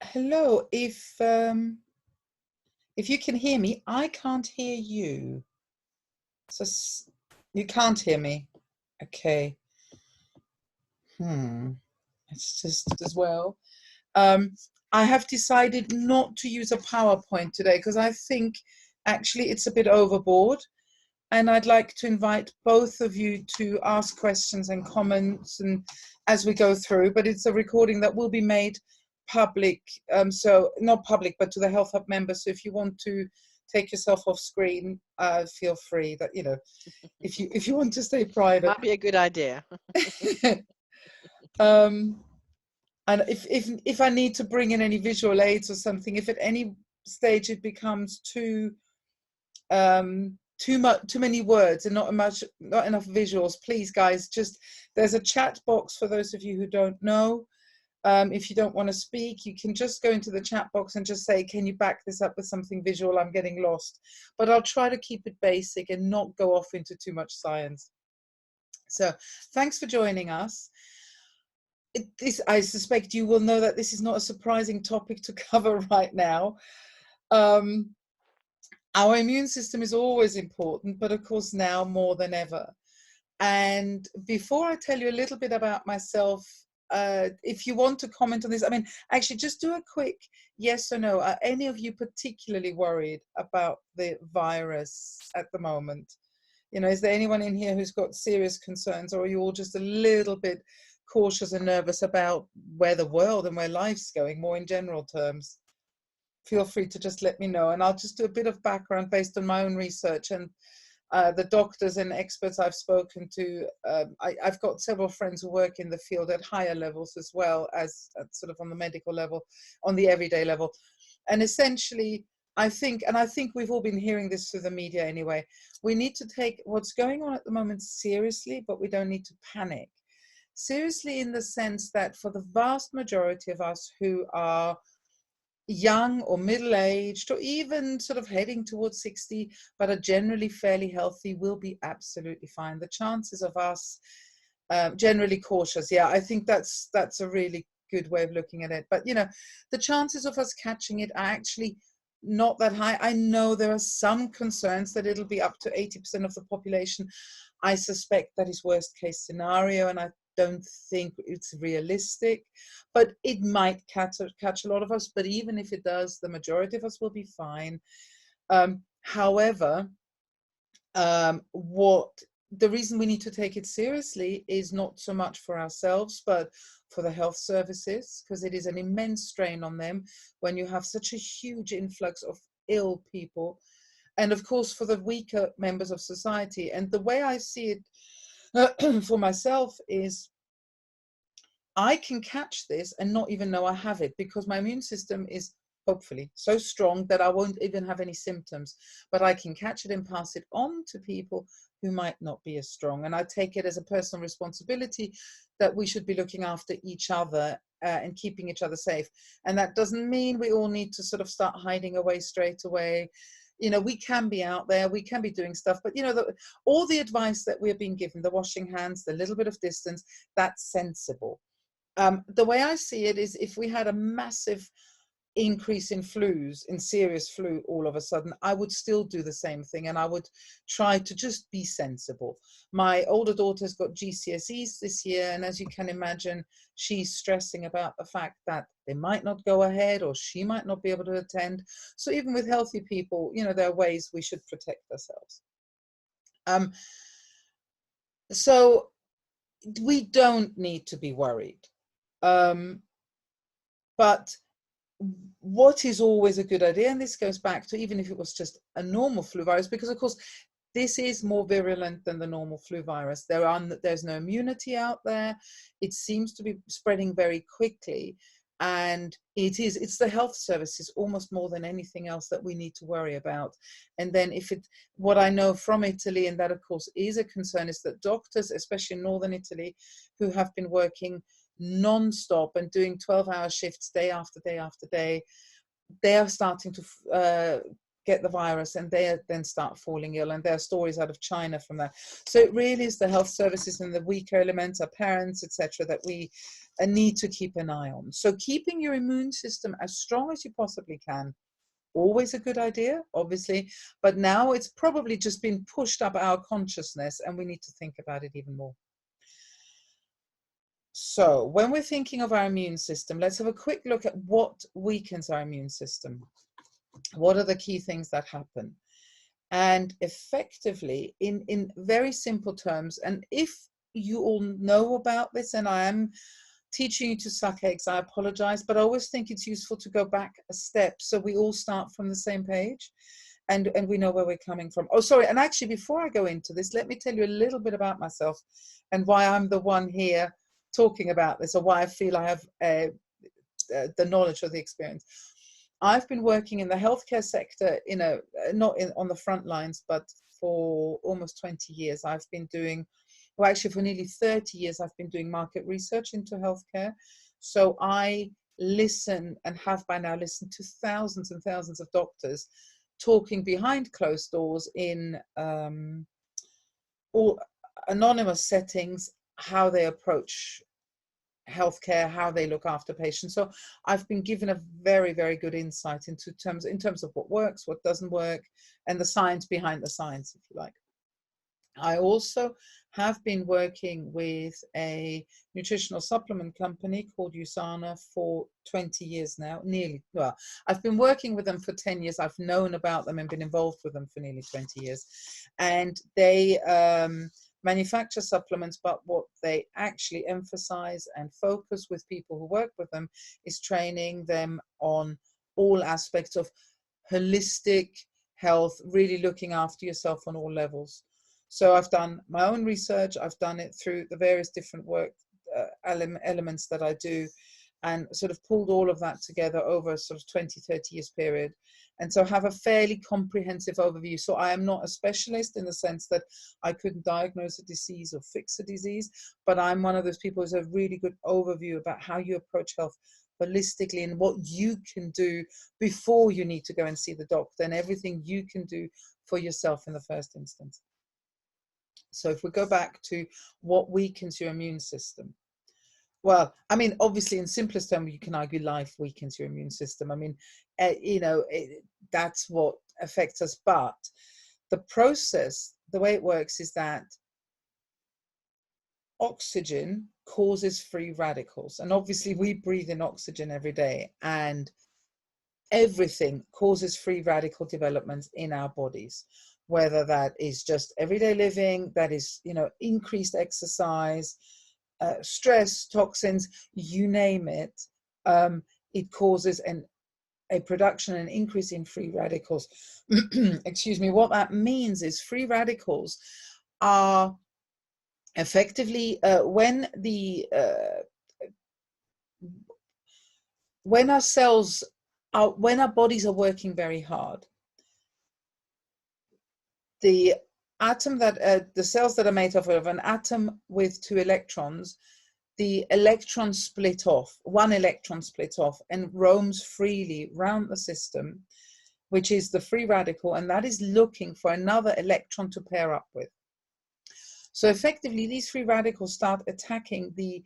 Hello. If you can hear me, I can't hear you. So you can't hear me. Okay. It's just as well. Um, I have decided not to use a PowerPoint today because I think actually it's a bit overboard, and I'd like to invite both of you to ask questions and comments and as we go through. But it's a recording that will be made public, so not public, but to the Health Hub members. So if you want to take yourself off screen, feel free. That if you want to stay private. Might be a good idea. And if I need to bring in any visual aids or something, if at any stage it becomes too many words and not enough visuals, please guys, there's a chat box for those of you who don't know. If you don't want to speak, you can just go into the chat box and just say, can you back this up with something visual? I'm getting lost. But I'll try to keep it basic and not go off into too much science. So thanks for joining us. I suspect you will know that this is not a surprising topic to cover right now. Our immune system is always important, but of course now more than ever. And before I tell you a little bit about myself, if you want to comment on this, I mean, actually just do a quick yes or no. Are any of you particularly worried about the virus at the moment? You know, is there anyone in here who's got serious concerns, or are you all just a little bit cautious and nervous about where the world and where life's going, more in general terms? Feel free to just let me know, and I'll just do a bit of background based on my own research and the doctors and experts I've spoken to. I've got several friends who work in the field at higher levels as well as sort of on the medical level, on the everyday level. And essentially, I think we've all been hearing this through the media anyway, we need to take what's going on at the moment seriously, but we don't need to panic. Seriously in the sense that for the vast majority of us who are young or middle-aged or even sort of heading towards 60 but are generally fairly healthy, will be absolutely fine. The chances of us generally cautious, yeah, I think that's a really good way of looking at it. But you know, the chances of us catching it are actually not that high. I know there are some concerns that it'll be up to 80% of the population. I suspect that is worst case scenario, and I don't think it's realistic, but it might catch a lot of us. But even if it does, the majority of us will be fine. However, what the reason we need to take it seriously is not so much for ourselves, but for the health services, because it is an immense strain on them when you have such a huge influx of ill people, and of course for the weaker members of society. And the way I see it for myself is I can catch this and not even know I have it, because my immune system is hopefully so strong that I won't even have any symptoms, but I can catch it and pass it on to people who might not be as strong. And I take it as a personal responsibility that we should be looking after each other and keeping each other safe. And that doesn't mean we all need to sort of start hiding away straight away. You know, we can be out there, we can be doing stuff, but you know, all the advice that we're being given, the washing hands, the little bit of distance, that's sensible. The way I see it is, if we had a massive increase in flus, in serious flu all of a sudden, I would still do the same thing, and I would try to just be sensible. My older daughter's got GCSEs this year, and as you can imagine, she's stressing about the fact that they might not go ahead, or she might not be able to attend. So even with healthy people, you know, there are ways we should protect ourselves. So we don't need to be worried. But what is always a good idea, and this goes back to even if it was just a normal flu virus, because of course this is more virulent than the normal flu virus. There's no immunity out there. It seems to be spreading very quickly, and it's the health services almost more than anything else that we need to worry about. And then what I know from Italy, and that of course is a concern, is that doctors, especially in northern Italy, who have been working non-stop and doing 12-hour shifts day after day after day, they are starting to get the virus, and they then start falling ill. And there are stories out of China from that. So it really is the health services and the weaker elements, our parents, etc., that we need to keep an eye on. So keeping your immune system as strong as you possibly can, always a good idea, obviously, but now it's probably just been pushed up our consciousness, and we need to think about it even more. So when we're thinking of our immune system, let's have a quick look at what weakens our immune system. What are the key things that happen? And effectively, in very simple terms, and if you all know about this, and I am teaching you to suck eggs, I apologize, but I always think it's useful to go back a step so we all start from the same page and we know where we're coming from. Oh, sorry, and actually, before I go into this, let me tell you a little bit about myself and why I'm the one here talking about this, or why I feel I have the knowledge or the experience. I've been working in the healthcare sector, on the front lines, but for almost 20 years. I've been doing, well, actually for nearly 30 years, I've been doing market research into healthcare. So I listen, and have by now listened to thousands and thousands of doctors talking behind closed doors in all anonymous settings, how they approach healthcare, how they look after patients. So I've been given a very, very good insight in terms of what works, what doesn't work, and the science behind the science, if you like. I also have been working with a nutritional supplement company called USANA for 20 years now, well, I've been working with them for 10 years. I've known about them and been involved with them for nearly 20 years. And they manufacture supplements, but what they actually emphasize and focus with people who work with them is training them on all aspects of holistic health, really looking after yourself on all levels. So I've done my own research, I've done it through the various different work elements that I do, and sort of pulled all of that together over a sort of 20, 30 years period. And so have a fairly comprehensive overview. So I am not a specialist in the sense that I couldn't diagnose a disease or fix a disease, but I'm one of those people who has a really good overview about how you approach health holistically and what you can do before you need to go and see the doctor, and everything you can do for yourself in the first instance. So if we go back to what weakens your immune system, well, I mean, obviously in simplest terms, you can argue life weakens your immune system. I mean, that's what affects us. But the process, the way it works is that oxygen causes free radicals. And obviously we breathe in oxygen every day, and everything causes free radical developments in our bodies, whether that is just everyday living, that is, increased exercise, stress, toxins, you name it. It causes a production and increase in free radicals. Excuse me. What that means is free radicals are effectively when our cells are, when our bodies are working very hard, the atom that the cells that are made up of an atom with 2 electrons, the electron split off, one electron split off, and roams freely round the system, which is the free radical, and that is looking for another electron to pair up with. So effectively, these free radicals start attacking the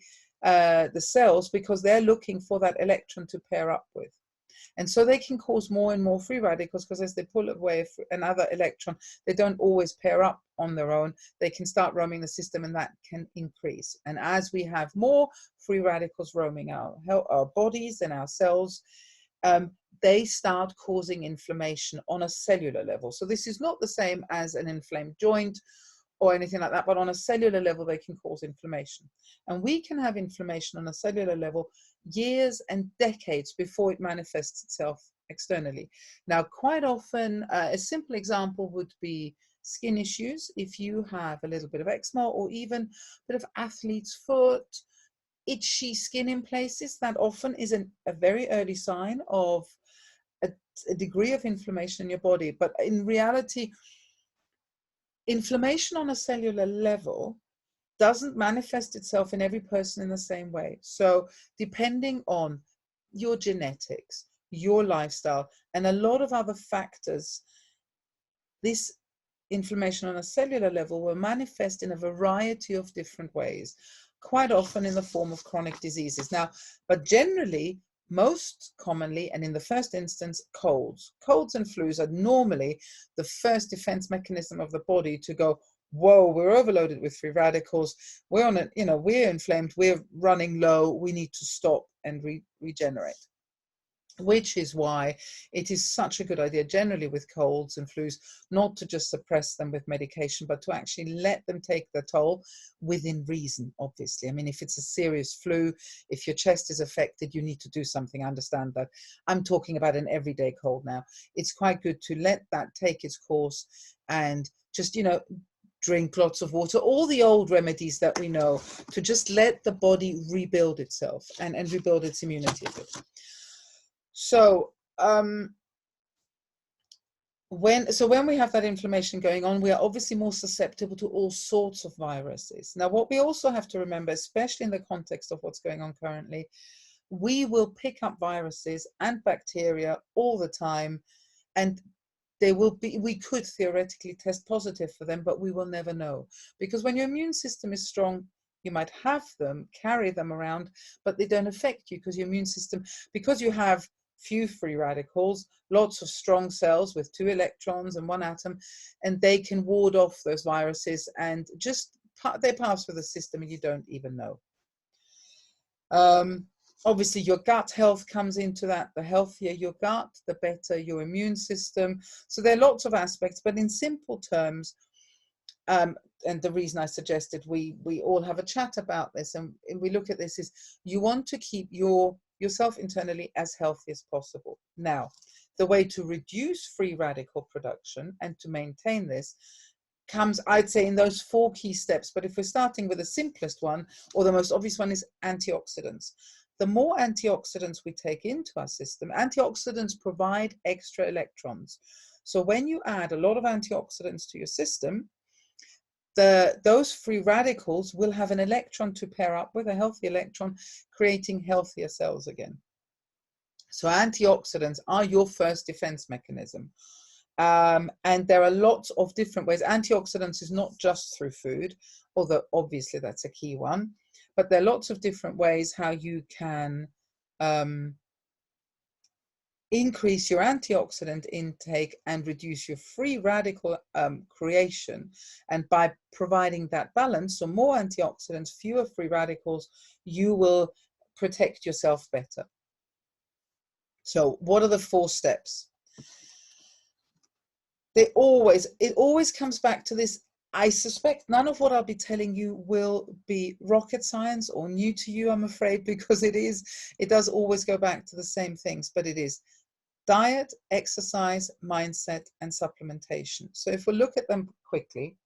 cells because they're looking for that electron to pair up with. And so they can cause more and more free radicals, because as they pull away another electron, they don't always pair up on their own. They can start roaming the system, and that can increase. And as we have more free radicals roaming our bodies and our cells, they start causing inflammation on a cellular level. So this is not the same as an inflamed joint or anything like that, but on a cellular level, they can cause inflammation. And we can have inflammation on a cellular level years and decades before it manifests itself externally. Now, quite often, a simple example would be skin issues. If you have a little bit of eczema, or even a bit of athlete's foot, itchy skin in places, that often is a very early sign of a degree of inflammation in your body. But in reality, inflammation on a cellular level doesn't manifest itself in every person in the same way. So depending on your genetics, your lifestyle, and a lot of other factors, this inflammation on a cellular level will manifest in a variety of different ways, quite often in the form of chronic diseases. Now, but generally, most commonly, and in the first instance, colds. Colds and flus are normally the first defense mechanism of the body to go, whoa, we're overloaded with free radicals. We're on it, we're inflamed, we're running low, we need to stop and regenerate. Which is why it is such a good idea generally with colds and flus not to just suppress them with medication, but to actually let them take their toll within reason, obviously. I mean, if it's a serious flu, if your chest is affected, you need to do something. I understand that. I'm talking about an everyday cold now. It's quite good to let that take its course and just, drink lots of water, all the old remedies that we know, to just let the body rebuild itself and rebuild its immunity a bit. So when we have that inflammation going on, we are obviously more susceptible to all sorts of viruses. Now, what we also have to remember, especially in the context of what's going on currently, we will pick up viruses and bacteria all the time, and we could theoretically test positive for them, but we will never know. Because when your immune system is strong, you might have them, carry them around, but they don't affect you because your immune system, because you have few free radicals, lots of strong cells with 2 electrons and 1 atom, and they can ward off those viruses and just they pass through the system and you don't even know. Obviously, your gut health comes into that. The healthier your gut, the better your immune system. So there are lots of aspects, but in simple terms, and the reason I suggested we all have a chat about this and we look at this is you want to keep yourself internally as healthy as possible. Now, the way to reduce free radical production and to maintain this comes, I'd say, in those 4 key steps. But if we're starting with the simplest one, or the most obvious one, is antioxidants. The more antioxidants we take into our system, antioxidants provide extra electrons. So when you add a lot of antioxidants to your system, those free radicals will have an electron to pair up with, a healthy electron, creating healthier cells again. So antioxidants are your first defense mechanism. And there are lots of different ways. Antioxidants is not just through food, although obviously that's a key one, but there are lots of different ways how you can increase your antioxidant intake and reduce your free radical creation. And by providing that balance, so more antioxidants, fewer free radicals, you will protect yourself better. So what are the 4 steps? It always comes back to this. I suspect none of what I'll be telling you will be rocket science or new to you, I'm afraid, because it does always go back to the same things, but it is diet, exercise, mindset, and supplementation. So if we look at them quickly,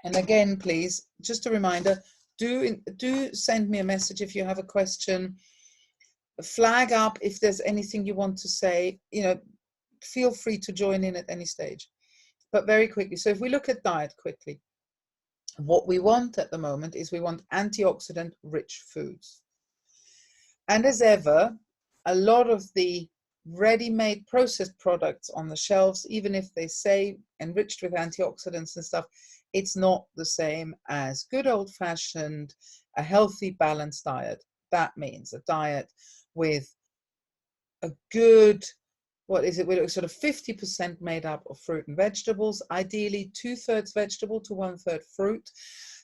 and again, please, just a reminder, do send me a message if you have a question. Flag up if there's anything you want to say, feel free to join in at any stage. But very quickly, so if we look at diet quickly, what we want at the moment is we want antioxidant-rich foods. And as ever, a lot of the ready-made processed products on the shelves, even if they say enriched with antioxidants and stuff, it's not the same as good old-fashioned, a healthy, balanced diet. That means a diet with a good, what is it? We're sort of 50% made up of fruit and vegetables, ideally 2/3 vegetable to 1/3 fruit.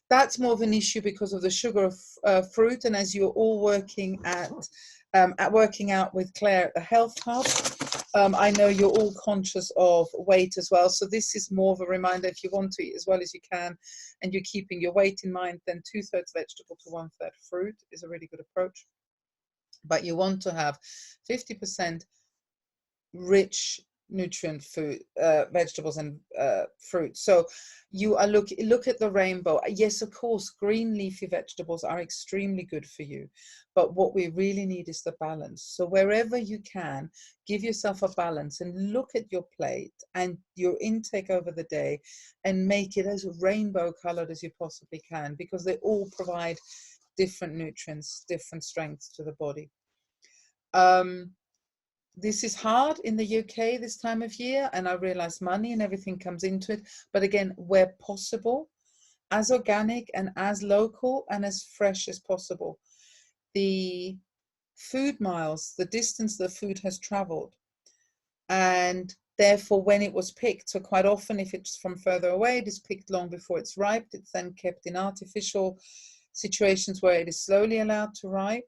That's more of an issue because of the sugar of fruit. And as you're all working working out with Claire at the Health Hub, I know you're all conscious of weight as well. So this is more of a reminder, if you want to eat as well as you can and you're keeping your weight in mind, then 2/3 vegetable to 1/3 fruit is a really good approach. But you want to have 50% rich nutrient food, vegetables and fruit. So you are look at the rainbow. Yes, of course, green leafy vegetables are extremely good for you, but what we really need is the balance. So wherever you can, give yourself a balance and look at your plate and your intake over the day and make it as rainbow colored as you possibly can, because they all provide different nutrients, different strengths to the body. this is hard in the UK this time of year, and I realize money and everything comes into it. But again, where possible, as organic and as local and as fresh as possible. The food miles, the distance the food has traveled, and therefore when it was picked, so quite often if it's from further away, it is picked long before it's ripe. It's then kept in artificial situations where it is slowly allowed to ripe,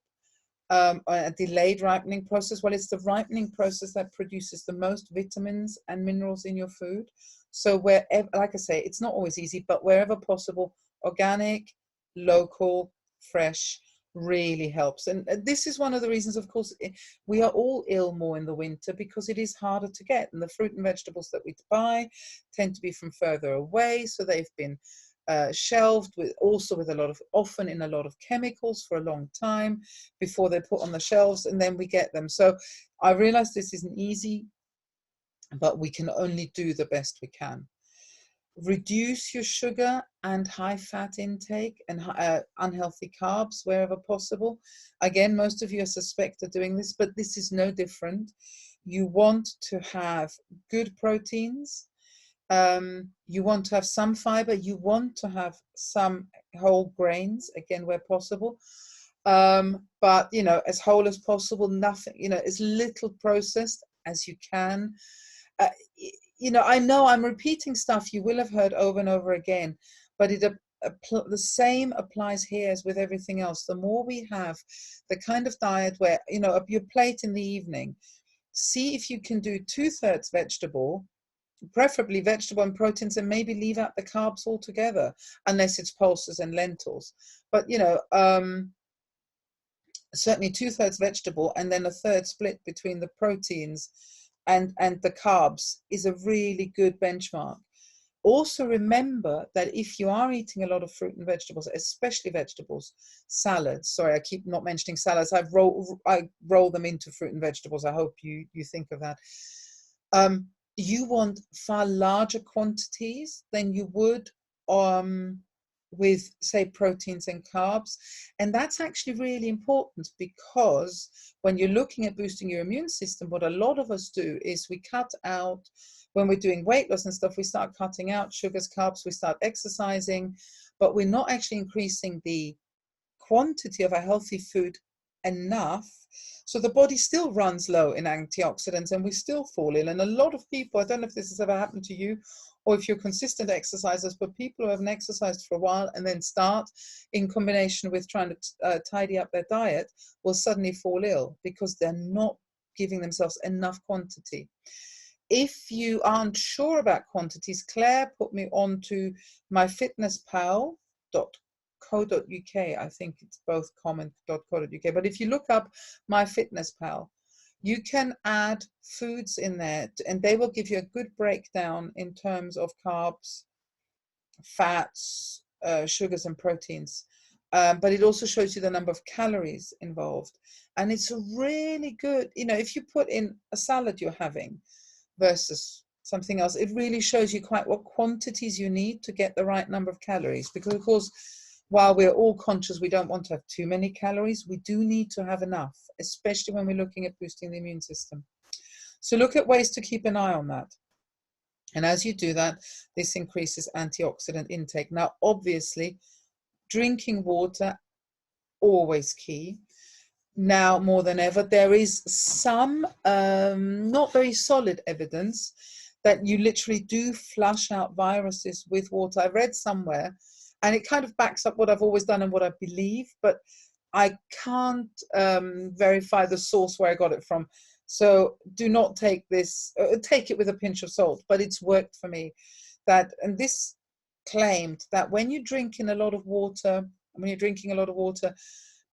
a delayed ripening process. Well, it's the ripening process that produces the most vitamins and minerals in your food. So wherever, like I say, it's not always easy, but wherever possible, organic, local, fresh really helps. And this is one of the reasons, of course, we are all ill more in the winter because it is harder to get. And the fruit and vegetables that we buy tend to be from further away. So they've been shelved with often in a lot of chemicals for a long time before they're put on the shelves, and then we get them. So I realize this isn't easy, but we can only do the best we can. Reduce your sugar and high fat intake and unhealthy carbs wherever possible. Again, most of you I suspect are doing this, but this is no different. You want to have good proteins. You want to have some fiber. You want to have some whole grains, again, where possible. But, as whole as possible, nothing, as little processed as you can. I know I'm repeating stuff you will have heard over and over again, but the same applies here as with everything else. The more we have the kind of diet where, your plate in the evening, see if you can do 2/3 vegetable, preferably vegetable and proteins, and maybe leave out the carbs altogether, unless it's pulses and lentils. But, certainly 2/3 vegetable and then a third split between the proteins and the carbs is a really good benchmark. Also remember that if you are eating a lot of fruit and vegetables, especially vegetables, salads, sorry, I keep not mentioning salads, I roll them into fruit and vegetables. I hope you think of that. You want far larger quantities than you would with, say, proteins and carbs. And that's actually really important, because when you're looking at boosting your immune system, what a lot of us do is we cut out, when we're doing weight loss and stuff, we start cutting out sugars, carbs, we start exercising, but we're not actually increasing the quantity of a healthy food enough. So the body still runs low in antioxidants and we still fall ill. And a lot of people, I don't know if this has ever happened to you or if you're consistent exercisers, but people who haven't exercised for a while and then start in combination with trying to tidy up their diet will suddenly fall ill because they're not giving themselves enough quantity. If you aren't sure about quantities, Claire put me on to myfitnesspal.co.uk. I think it's both comment.co.uk. But if you look up MyFitnessPal, you can add foods in there and they will give you a good breakdown in terms of carbs, fats, sugars and proteins. But it also shows you the number of calories involved. And it's a really good, if you put in a salad you're having versus something else, it really shows you quite what quantities you need to get the right number of calories. Because of course, while we're all conscious we don't want to have too many calories, we do need to have enough, especially when we're looking at boosting the immune system. So look at ways to keep an eye on that. And as you do that, this increases antioxidant intake. Now, obviously, drinking water, always key. Now more than ever, there is some not very solid evidence that you literally do flush out viruses with water. I read somewhere, and it kind of backs up what I've always done and what I believe, but I can't verify the source where I got it from. So do not take this, take it with a pinch of salt, but it's worked for me. And this claimed that when you're drinking a lot of water,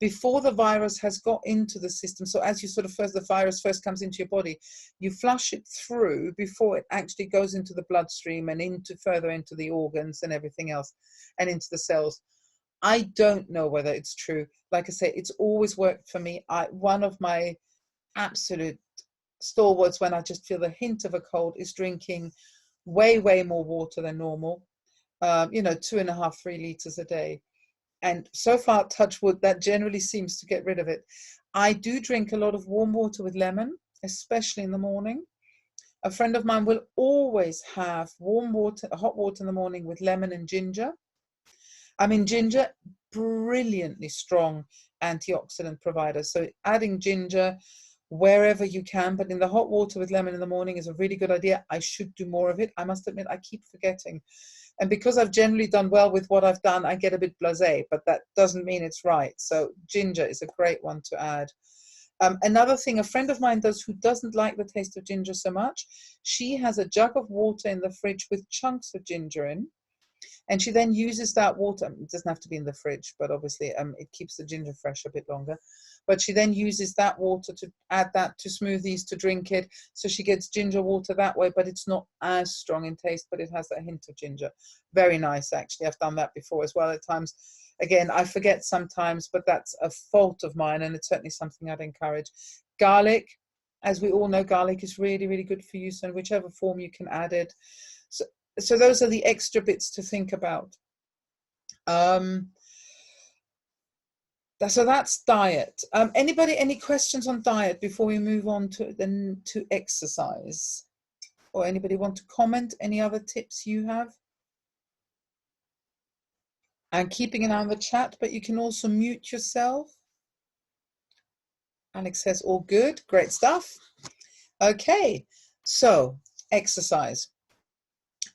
before the virus has got into the system, so as you the virus first comes into your body, you flush it through before it actually goes into the bloodstream and further into the organs and everything else and into the cells. I don't know whether it's true. Like I say, it's always worked for me. One of my absolute stalwarts when I just feel the hint of a cold is drinking way, way more water than normal. 2.5, 3 liters a day. And so far, touch wood, that generally seems to get rid of it. I do drink a lot of warm water with lemon. especially in the morning. A friend of mine will always have warm water, hot water in the morning with lemon and ginger. I mean, ginger, brilliantly strong antioxidant provider. So adding ginger wherever you can, but in the hot water with lemon in the morning is a really good idea. I should do more of it. I must admit, I keep forgetting. And because I've generally done well with what I've done, I get a bit blasé, but that doesn't mean it's right. So ginger is a great one to add. Another thing a friend of mine does who doesn't like the taste of ginger so much, she has a jug of water in the fridge with chunks of ginger in. And she then uses that water. It doesn't have to be in the fridge, but obviously it keeps the ginger fresh a bit longer. But she then uses that water to add that to smoothies to drink it. So she gets ginger water that way, but it's not as strong in taste, but it has that hint of ginger. Very nice, actually. I've done that before as well at times. Again, I forget sometimes, but that's a fault of mine, and it's certainly something I'd encourage. Garlic, as we all know, garlic is really, really good for you. So in whichever form you can add it. So those are the extra bits to think about. So that's diet. Anybody, any questions on diet before we move on to exercise? Or anybody want to comment? Any other tips you have? I'm keeping an eye on the chat, but you can also mute yourself. Alex says all good, great stuff. Okay, so exercise.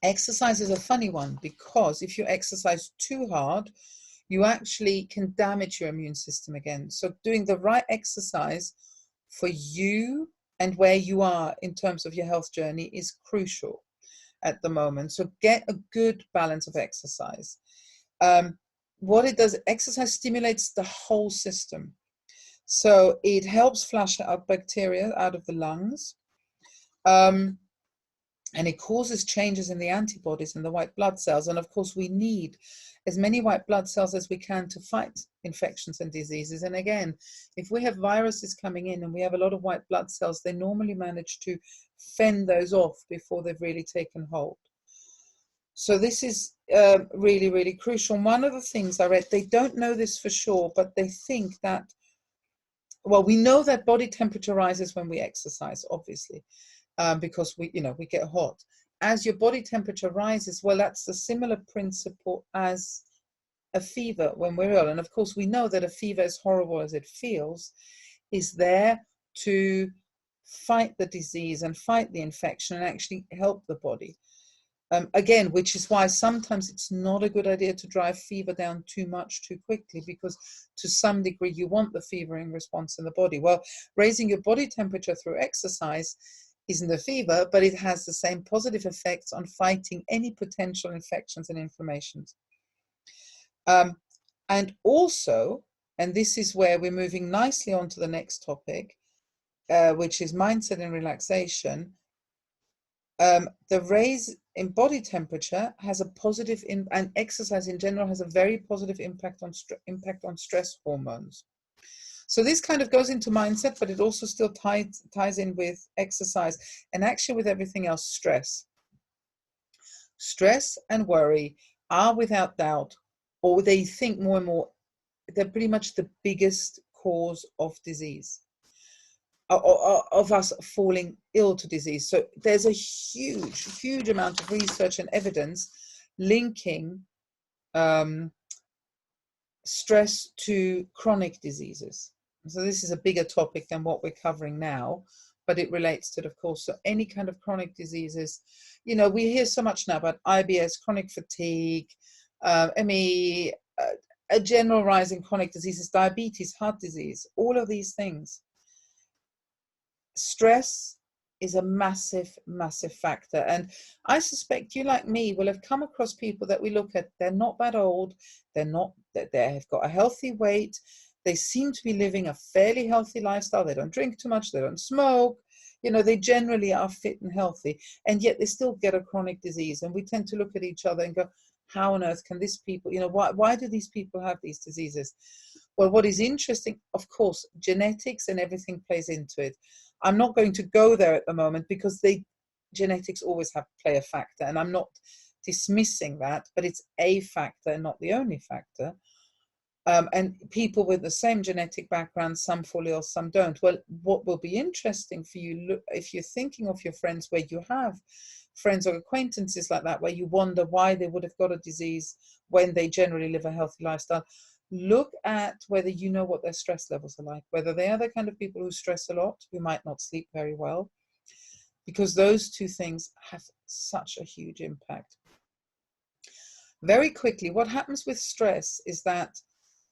Exercise is a funny one because if you exercise too hard, you actually can damage your immune system again. So doing the right exercise for you and where you are in terms of your health journey is crucial at the moment. So get a good balance of exercise. What it does, exercise stimulates the whole system. So it helps flush out bacteria out of the lungs. And it causes changes in the antibodies in the white blood cells. And of course, we need as many white blood cells as we can to fight infections and diseases. And again, if we have viruses coming in and we have a lot of white blood cells, they normally manage to fend those off before they've really taken hold. So this is really, really crucial. And one of the things I read, they don't know this for sure, but they think that, well, we know that body temperature rises when we exercise, obviously. Because we get hot. As your body temperature rises, well, that's a similar principle as a fever when we're ill. And of course, we know that a fever, as horrible as it feels, is there to fight the disease and fight the infection and actually help the body. Again, which is why sometimes it's not a good idea to drive fever down too much too quickly, because to some degree you want the fevering response in the body. Well, raising your body temperature through exercise isn't a fever, but it has the same positive effects on fighting any potential infections and inflammations. And also, and this is where we're moving nicely on to the next topic, which is mindset and relaxation. The raise in body temperature has a positive, and exercise in general has a very positive impact on stress hormones. So this kind of goes into mindset, but it also still ties in with exercise and actually with everything else. Stress and worry are without doubt, or they think more and more, they're pretty much the biggest cause of disease, of us falling ill to disease. So there's a huge, huge amount of research and evidence linking stress to chronic diseases. So this is a bigger topic than what we're covering now, but it relates to it, of course. So any kind of chronic diseases, we hear so much now about IBS, chronic fatigue, ME, a general rise in chronic diseases, diabetes, heart disease, all of these things. Stress is a massive, massive factor. And I suspect you, like me, will have come across people that we look at, they're not that old, they have got a healthy weight, they seem to be living a fairly healthy lifestyle, they don't drink too much, they don't smoke, they generally are fit and healthy, and yet they still get a chronic disease. And we tend to look at each other and go, how on earth can this people, why do these people have these diseases? Well, what is interesting, of course, genetics and everything plays into it. I'm not going to go there at the moment because genetics always play a factor, and I'm not dismissing that, but it's a factor and not the only factor. And people with the same genetic background, some fall ill, some don't. Well, what will be interesting for you, if you're thinking of your friends where you have friends or acquaintances like that, where you wonder why they would have got a disease when they generally live a healthy lifestyle, look at whether you know what their stress levels are like, whether they are the kind of people who stress a lot, who might not sleep very well, because those two things have such a huge impact. Very quickly, what happens with stress is that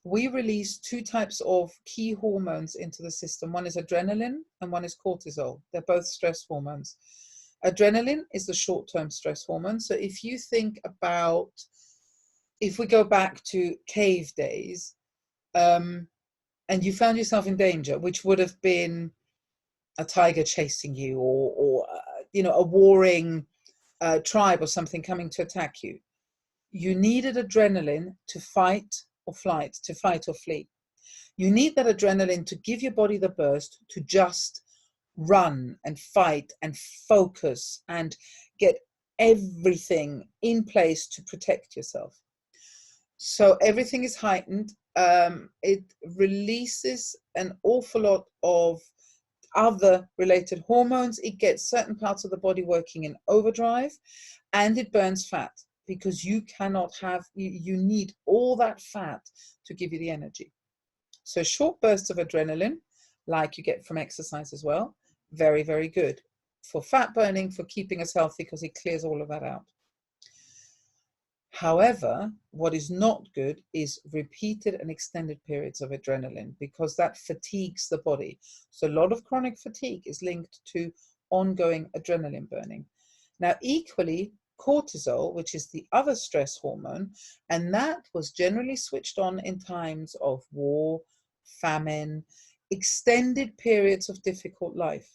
we release two types of key hormones into the system. One is adrenaline and one is cortisol. They're both stress hormones. Adrenaline is the short-term stress hormone. So if you think about, if we go back to cave days, and you found yourself in danger, which would have been a tiger chasing you, or a warring tribe or something coming to attack you, you needed adrenaline to fight or flight, to fight or flee. You need that adrenaline to give your body the burst to just run and fight and focus and get everything in place to protect yourself. So everything is heightened. It releases an awful lot of other related hormones. It gets certain parts of the body working in overdrive, and it burns fat, because you cannot have, you need all that fat to give you the energy. So short bursts of adrenaline, like you get from exercise as well, very, very good for fat burning, for keeping us healthy, because it clears all of that out. However, what is not good is repeated and extended periods of adrenaline, because that fatigues the body. So a lot of chronic fatigue is linked to ongoing adrenaline burning. Now, equally, cortisol, which is the other stress hormone, and that was generally switched on in times of war, famine, extended periods of difficult life,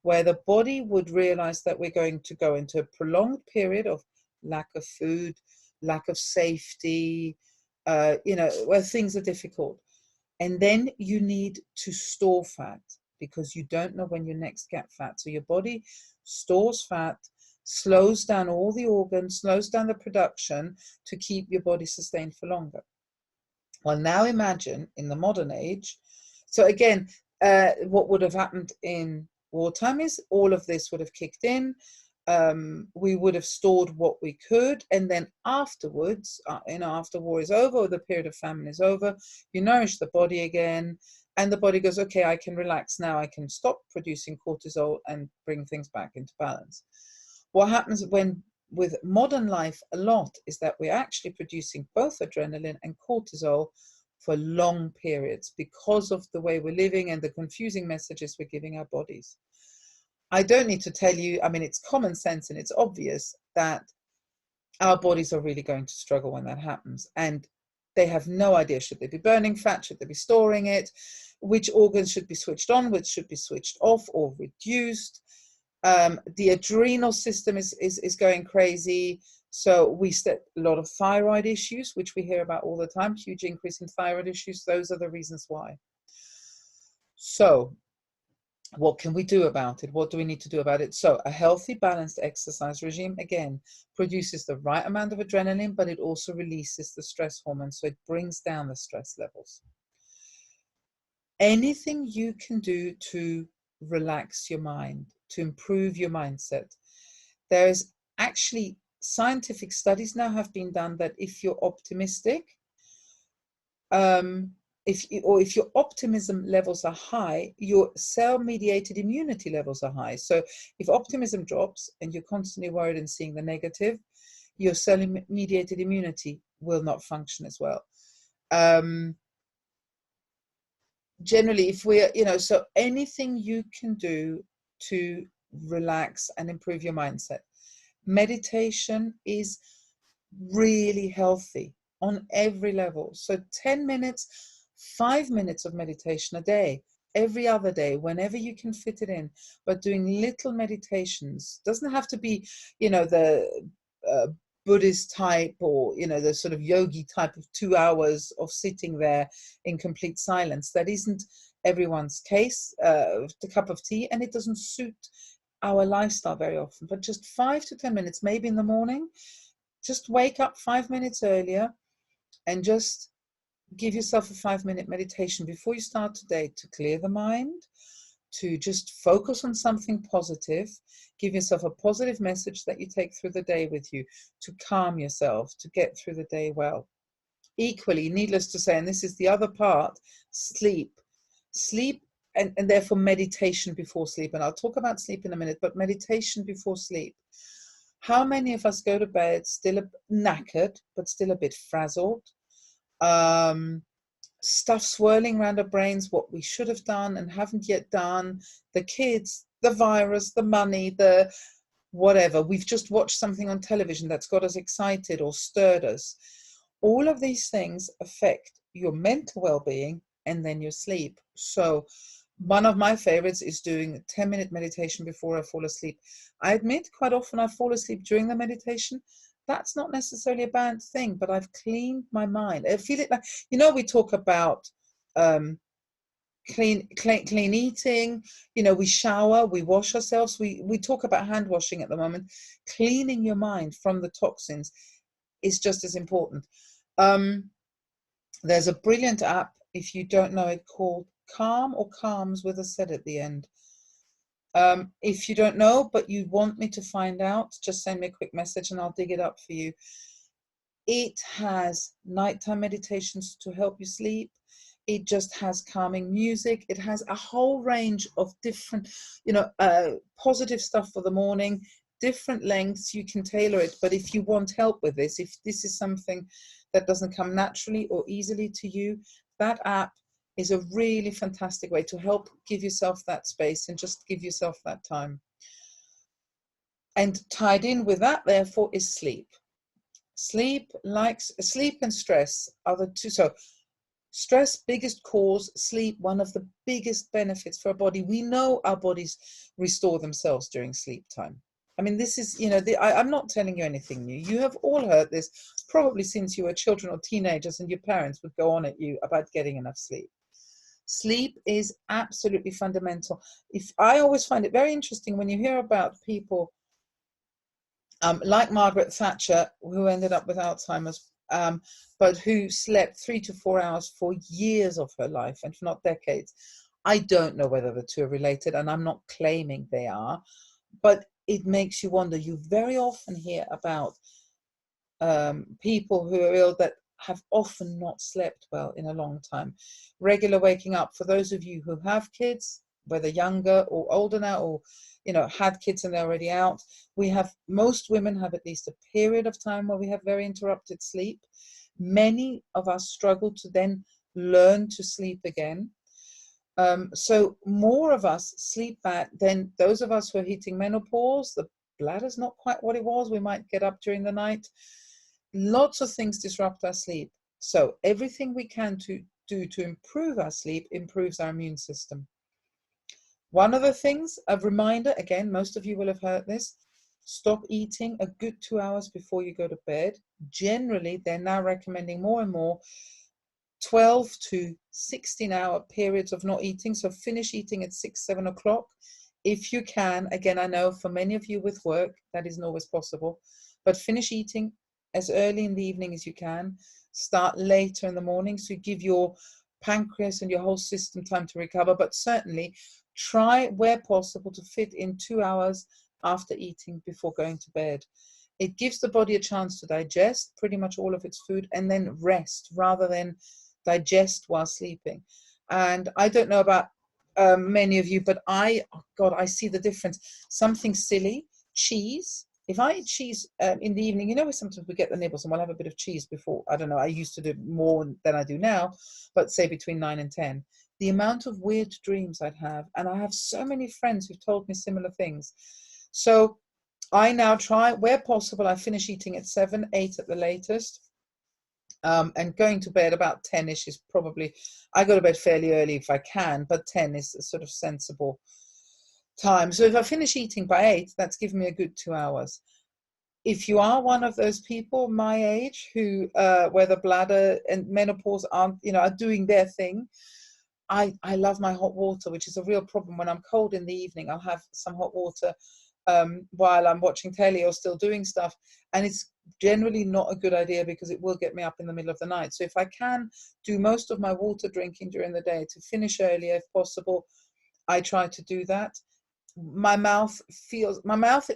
where the body would realize that we're going to go into a prolonged period of lack of food, lack of safety, where things are difficult. And then you need to store fat, because you don't know when you next get fat. So your body stores fat, slows down all the organs, slows down the production to keep your body sustained for longer. Well, now imagine in the modern age. So again, what would have happened in wartime is all of this would have kicked in. We would have stored what we could, and then afterwards, after war is over, or the period of famine is over, you nourish the body again, and the body goes, okay, I can relax now, I can stop producing cortisol and bring things back into balance. What happens with modern life a lot is that we're actually producing both adrenaline and cortisol for long periods, because of the way we're living and the confusing messages we're giving our bodies. I don't need to tell you, I mean, it's common sense and it's obvious that our bodies are really going to struggle when that happens. And they have no idea, should they be burning fat, should they be storing it, which organs should be switched on, which should be switched off or reduced. The adrenal system is going crazy. So we get a lot of thyroid issues, which we hear about all the time, huge increase in thyroid issues. Those are the reasons why. So what can we do about it? What do we need to do about it? So a healthy, balanced exercise regime, again, produces the right amount of adrenaline, but it also releases the stress hormone. So it brings down the stress levels. Anything you can do to relax your mind, to improve your mindset. There's actually scientific studies now have been done that if you're optimistic, if your optimism levels are high, your cell-mediated immunity levels are high. So if optimism drops and you're constantly worried and seeing the negative, your cell-mediated immunity will not function as well. Generally, if we're, so anything you can do to relax and improve your mindset. Meditation is really healthy on every level. So 10 minutes, 5 minutes of meditation a day, every other day, whenever you can fit it in, but doing little meditations. Doesn't have to be, the Buddhist type, or, the sort of yogi type of 2 hours of sitting there in complete silence. That isn't everyone's case, a cup of tea, and it doesn't suit our lifestyle very often. But just 5 to 10 minutes, maybe in the morning, just wake up 5 minutes earlier and just give yourself a 5-minute meditation before you start today to clear the mind, to just focus on something positive, give yourself a positive message that you take through the day with you, to calm yourself, to get through the day well. Equally, needless to say, and this is the other part, sleep. Sleep and therefore meditation before sleep. And I'll talk about sleep in a minute, but meditation before sleep. How many of us go to bed still knackered, but still a bit frazzled? Stuff swirling around our brains, what we should have done and haven't yet done, the kids, the virus, the money, the whatever. We've just watched something on television that's got us excited or stirred us. All of these things affect your mental well-being and then your sleep. So one of my favorites is doing a 10-minute meditation before I fall asleep. I admit quite often I fall asleep during the meditation. That's not necessarily a bad thing, but I've cleaned my mind. I feel it like, we talk about clean eating, we shower, we wash ourselves, we talk about hand washing at the moment. Cleaning your mind from the toxins is just as important. There's a brilliant app, if you don't know it, called Calm or Calms with a Z at the end. If you don't know, but you want me to find out, just send me a quick message and I'll dig it up for you. It has nighttime meditations to help you sleep. It just has calming music. It has a whole range of different, positive stuff for the morning, different lengths. You can tailor it. But if you want help with this, if this is something that doesn't come naturally or easily to you, that app is a really fantastic way to help give yourself that space and just give yourself that time. And tied in with that, therefore, is sleep. Sleep and stress are the two. So stress, biggest cause, sleep, one of the biggest benefits for our body. We know our bodies restore themselves during sleep time. I mean, this is, I'm not telling you anything new. You have all heard this probably since you were children or teenagers and your parents would go on at you about getting enough sleep. Sleep is absolutely fundamental. I always find it very interesting when you hear about people like Margaret Thatcher, who ended up with Alzheimer's, but who slept 3 to 4 hours for years of her life, and if not decades. I don't know whether the two are related, and I'm not claiming they are, but it makes you wonder. You very often hear about people who are ill that have often not slept well in a long time. Regular waking up. For those of you who have kids, whether younger or older now, or had kids and they're already out, most women have at least a period of time where we have very interrupted sleep. Many of us struggle to then learn to sleep again. So more of us sleep bad than those of us who are hitting menopause. The bladder's not quite what it was. We might get up during the night. Lots of things disrupt our sleep. So everything we can do to improve our sleep improves our immune system. One of the things, a reminder, again, most of you will have heard this, stop eating a good 2 hours before you go to bed. Generally, they're now recommending more and more 12 to 16-hour periods of not eating. So finish eating at 6, 7 o'clock. If you can, again, I know for many of you with work, that isn't always possible, but finish eating as early in the evening as you can. Start later in the morning, so you give your pancreas and your whole system time to recover, but certainly try, where possible, to fit in 2 hours after eating before going to bed. It gives the body a chance to digest pretty much all of its food and then rest rather than digest while sleeping. And I don't know about many of you, but I see the difference. Something silly, cheese. If I eat cheese in the evening, sometimes we get the nibbles and we'll have a bit of cheese before. I don't know, I used to do more than I do now, but say between 9 and 10. The amount of weird dreams I'd have, and I have so many friends who've told me similar things. So I now try, where possible, I finish eating at 7, 8 at the latest. And going to bed about 10-ish is probably, I go to bed fairly early if I can, but 10 is a sort of sensible time. So if I finish eating by 8, that's given me a good 2 hours. If you are one of those people my age who, where the bladder and menopause aren't, are doing their thing, I love my hot water, which is a real problem. When I'm cold in the evening, I'll have some hot water while I'm watching telly or still doing stuff. And it's generally not a good idea because it will get me up in the middle of the night. So if I can do most of my water drinking during the day to finish earlier if possible, I try to do that. My mouth,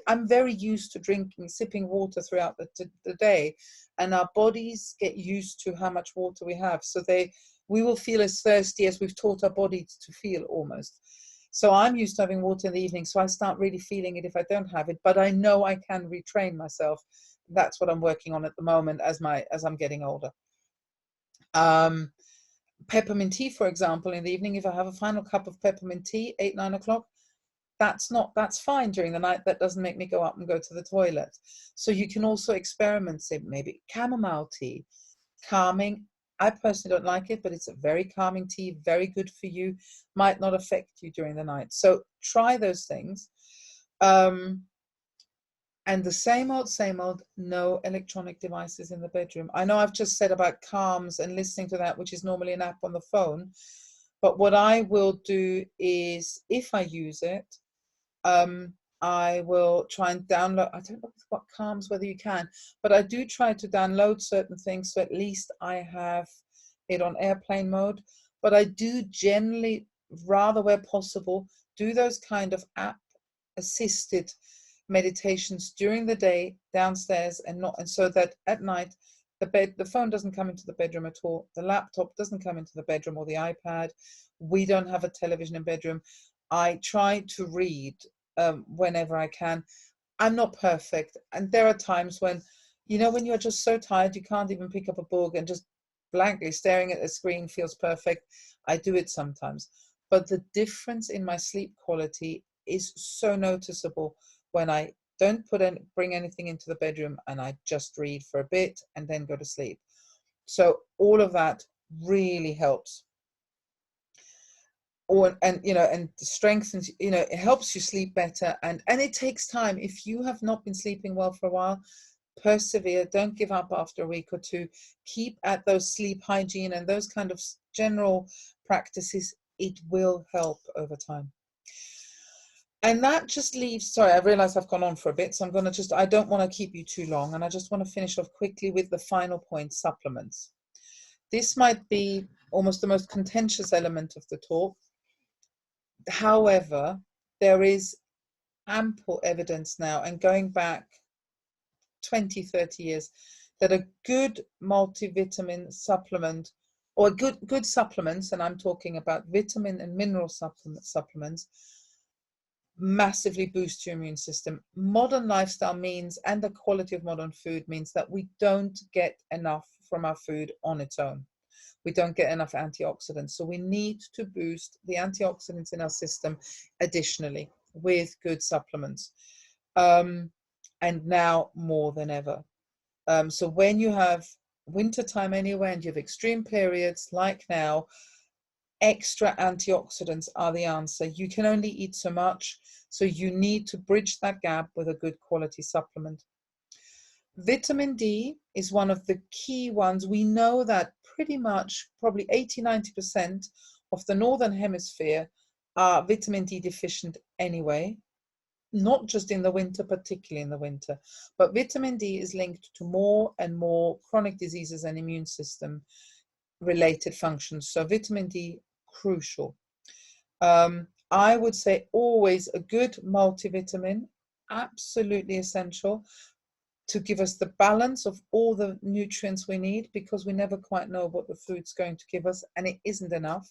I'm very used to sipping water throughout the day, and our bodies get used to how much water we have. So we will feel as thirsty as we've taught our bodies to feel almost. So I'm used to having water in the evening, so I start really feeling it if I don't have it, but I know I can retrain myself. That's what I'm working on at the moment as I'm getting older. Peppermint tea, for example, in the evening, if I have a final cup of peppermint tea, 8, 9 o'clock, that's fine during the night. That doesn't make me go up and go to the toilet. So you can also experiment, say maybe chamomile tea, calming. I personally don't like it, but it's a very calming tea, very good for you, might not affect you during the night. So try those things. And the same old, no electronic devices in the bedroom. I know I've just said about Calms and listening to that, which is normally an app on the phone. But what I will do is, if I use it, I will try and download. I don't know what Calms, whether you can, but I do try to download certain things so at least I have it on airplane mode. But I do generally, rather where possible, do those kind of app assisted meditations during the day downstairs, and so that at night the phone doesn't come into the bedroom at all. The laptop doesn't come into the bedroom, or the iPad. We don't have a television in bedroom. I try to read whenever I can. I'm not perfect, and there are times when when you're just so tired you can't even pick up a book, and just blankly staring at the screen feels perfect. I do it sometimes, but the difference in my sleep quality is so noticeable when I don't bring anything into the bedroom and I just read for a bit and then go to sleep. So all of that really helps. And strengthens, it helps you sleep better, and it takes time. If you have not been sleeping well for a while, persevere, don't give up after a week or two. Keep at those sleep hygiene and those kind of general practices. It will help over time. And that just leaves, sorry, I realize I've gone on for a bit, so I don't want to keep you too long, and I just want to finish off quickly with the final point: supplements. This might be almost the most contentious element of the talk. However, there is ample evidence now, and going back 20, 30 years, that a good multivitamin supplement, or good supplements, and I'm talking about vitamin and mineral supplements, massively boost your immune system. Modern lifestyle means, and the quality of modern food means, that we don't get enough from our food on its own. We don't get enough antioxidants. So we need to boost the antioxidants in our system additionally with good supplements. And now more than ever. So when you have wintertime anywhere and you have extreme periods like now, extra antioxidants are the answer. You can only eat so much, so you need to bridge that gap with a good quality supplement. Vitamin D is one of the key ones. We know that pretty much probably 80-90% of the Northern Hemisphere are vitamin D deficient anyway, not just in the winter, particularly in the winter. But vitamin D is linked to more and more chronic diseases and immune system related functions. So vitamin D, crucial. I would say always a good multivitamin, absolutely essential to give us the balance of all the nutrients we need, because we never quite know what the food's going to give us, and it isn't enough.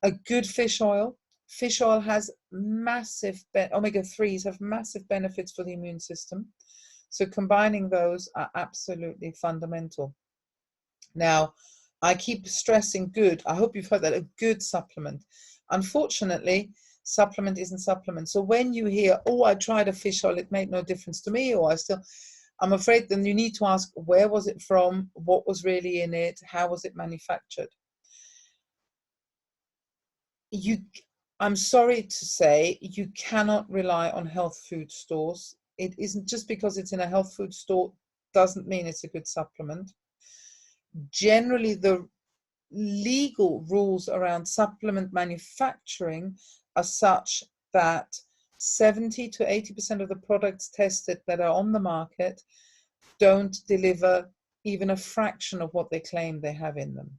A good fish oil. Fish oil has massive, omega-3s have massive benefits for the immune system. So combining those are absolutely fundamental. Now, I keep stressing good. I hope you've heard that, a good supplement. Unfortunately, supplement isn't supplement. So when you hear, oh, I tried a fish oil, it made no difference to me, or I'm afraid then you need to ask, where was it from? What was really in it? How was it manufactured? I'm sorry to say, you cannot rely on health food stores. It isn't just because it's in a health food store doesn't mean it's a good supplement. Generally, the legal rules around supplement manufacturing are such that 70 to 80% of the products tested that are on the market don't deliver even a fraction of what they claim they have in them.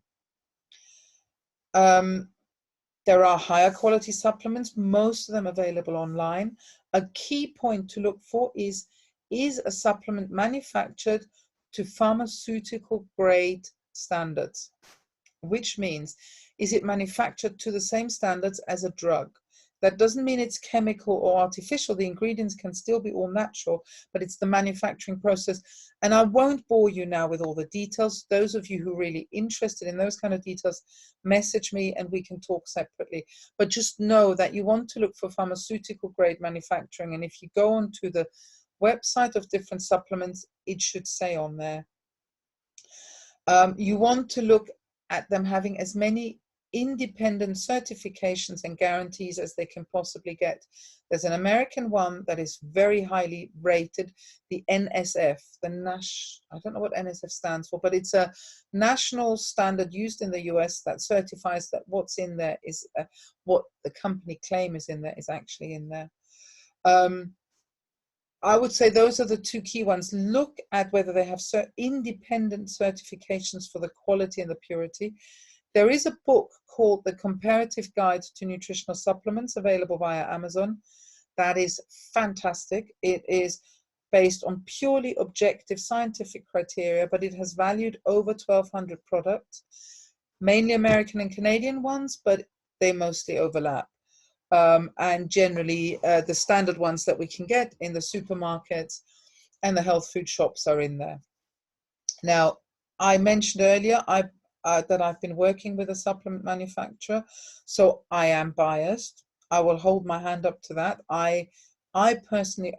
There are higher quality supplements, most of them available online. A key point to look for is a supplement manufactured to pharmaceutical grade standards? Which means, is it manufactured to the same standards as a drug? That doesn't mean it's chemical or artificial. The ingredients can still be all natural, but it's the manufacturing process. And I won't bore you now with all the details. Those of you who are really interested in those kind of details, message me and we can talk separately. But just know that you want to look for pharmaceutical grade manufacturing. And if you go onto the website of different supplements, it should say on there. You want to look at them having as many independent certifications and guarantees as they can possibly get. There's an American one that is very highly rated, the NSF, I don't know what NSF stands for, but it's a national standard used in the US that certifies that what's in there is what the company claim is in there is actually in there. I would say those are the two key ones. Look at whether they have independent certifications for the quality and the purity. There is a book called The Comparative Guide to Nutritional Supplements available via Amazon. That is fantastic. It is based on purely objective scientific criteria, but it has valued over 1,200 products, mainly American and Canadian ones, but they mostly overlap. And generally the standard ones that we can get in the supermarkets and the health food shops are in there. Now, I mentioned earlier that I've been working with a supplement manufacturer, so I am biased. I will hold my hand up to that. I personally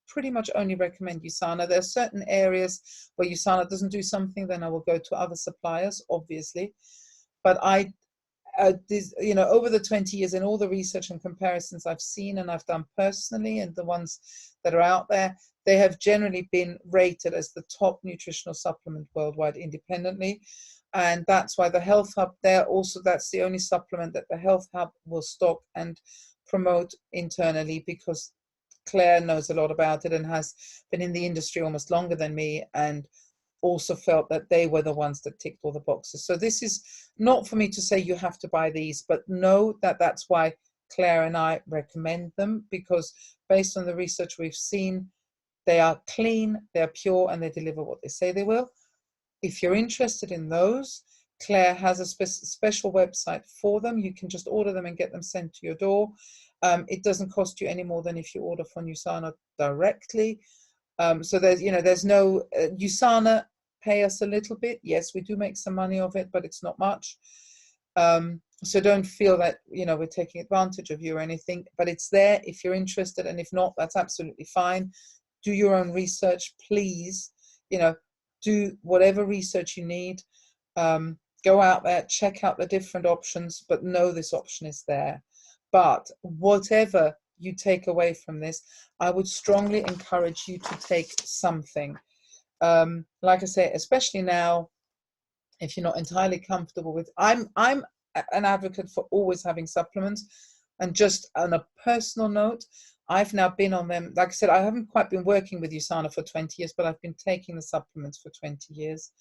pretty much only recommend USANA. There are certain areas where USANA doesn't do something, then I will go to other suppliers, obviously. But over the 20 years and all the research and comparisons I've seen and I've done personally, and the ones that are out there, they have generally been rated as the top nutritional supplement worldwide independently. And that's why the Health Hub that's the only supplement that the Health Hub will stock and promote internally, because Claire knows a lot about it and has been in the industry almost longer than me, and also felt that they were the ones that ticked all the boxes. So this is not for me to say you have to buy these, but know that that's why Claire and I recommend them, because based on the research we've seen, they are clean, they're pure, and they deliver what they say they will. If you're interested in those, Claire has a special website for them. You can just order them and get them sent to your door. It doesn't cost you any more than if you order from USANA directly. So there's no USANA pay us a little bit. Yes, we do make some money of it, but it's not much. So don't feel that we're taking advantage of you or anything. But it's there if you're interested, and if not, that's absolutely fine. Do your own research, please. Do whatever research you need. Go out there, check out the different options, but know this option is there. But whatever you take away from this, I would strongly encourage you to take something. Like I say, especially now, if you're not entirely comfortable with, I'm an advocate for always having supplements. And just on a personal note, I've now been on them. Like I said, I haven't quite been working with USANA for 20 years, but I've been taking the supplements for 20 years.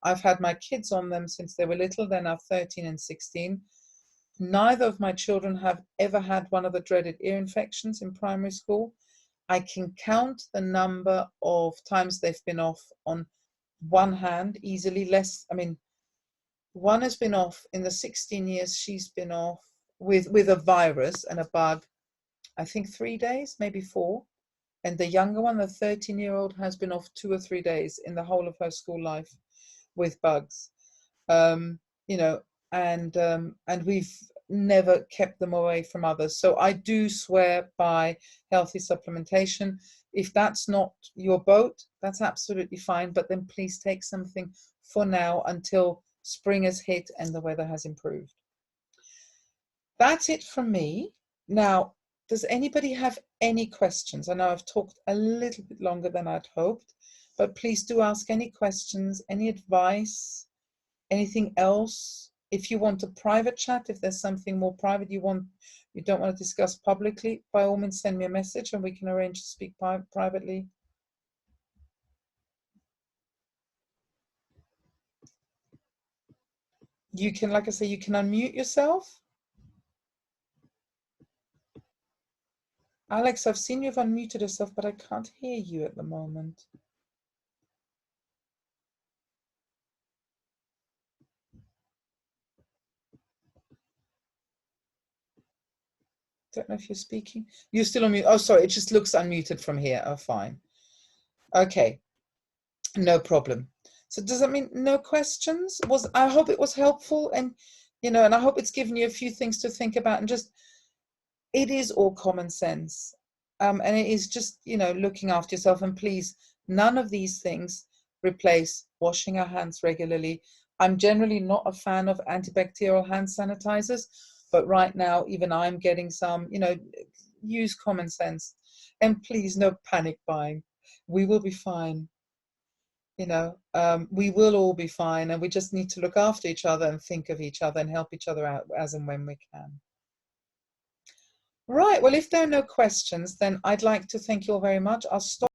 I've had my kids on them since they were little. They're now 13 and 16. Neither of my children have ever had one of the dreaded ear infections in primary school. I can count the number of times they've been off on one hand easily. One has been off in the 16 years she's been off with a virus and a bug, I think 3 days, maybe 4. And the younger one, the 13-year-old, has been off 2 or 3 days in the whole of her school life with bugs. And we've never kept them away from others. So I do swear by healthy supplementation. If that's not your boat, that's absolutely fine. But then please take something for now until spring has hit and the weather has improved. That's it from me. Now, does anybody have any questions? I know I've talked a little bit longer than I'd hoped, but please do ask any questions, any advice, anything else. If you want a private chat, if there's something more private you don't want to discuss publicly, by all means send me a message and we can arrange to speak privately. You can, like I say, you can unmute yourself. Alex, I've seen you've unmuted yourself, but I can't hear you at the moment. Don't know if you're speaking. You're still on mute. Oh, sorry, it just looks unmuted from here. Oh, fine. Okay, no problem. So does that mean no questions? I hope it was helpful, and and I hope it's given you a few things to think about, and just it is all common sense. And it is just, looking after yourself. And please, none of these things replace washing our hands regularly. I'm generally not a fan of antibacterial hand sanitizers, but right now, even I'm getting some, use common sense. And please, no panic buying. We will be fine. We will all be fine. And we just need to look after each other and think of each other and help each other out as and when we can. Right, well, if there are no questions, then I'd like to thank you all very much. I'll stop.